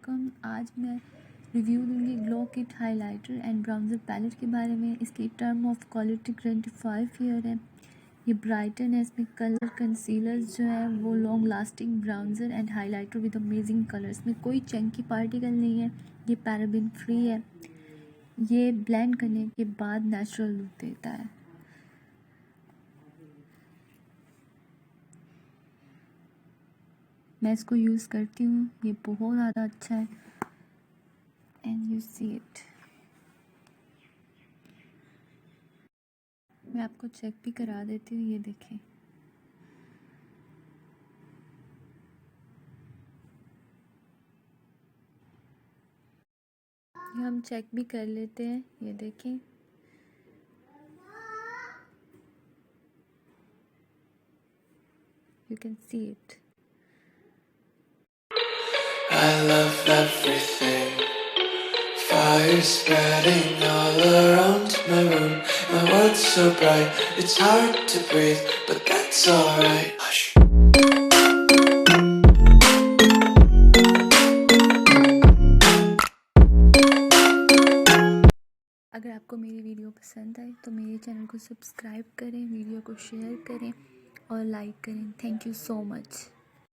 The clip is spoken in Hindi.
वेलकम। आज मैं रिव्यू दूंगी glow kit highlighter and bronzer palette के बारे में। इसकी टर्म ऑफ क्वालिटी 25 ईयर है। ये ब्राइटन है। इसमें कलर कंसीलर्स जो है वो long lasting bronzer and highlighter with amazing colour. इसमें कोई चंकी पार्टिकल नहीं है। ये पैराबेन फ्री है। ये ब्लेंड करने के बाद नेचुरल लुक देता है। मैं इसको यूज़ करती हूँ। ये बहुत ज़्यादा अच्छा है एंड यू सी इट। मैं आपको चेक भी करा देती हूँ। ये देखें, ये हम चेक भी कर लेते हैं। ये देखें, you can see it. I love everything. Fire spreading all around my room. My world's so bright, it's hard to breathe, but that's alright. Hush. अगर आपको मेरी वीडियो पसंद आए तो मेरे चैनल को सब्सक्राइब करें, वीडियो को शेयर करें और लाइक करें। Thank you so much.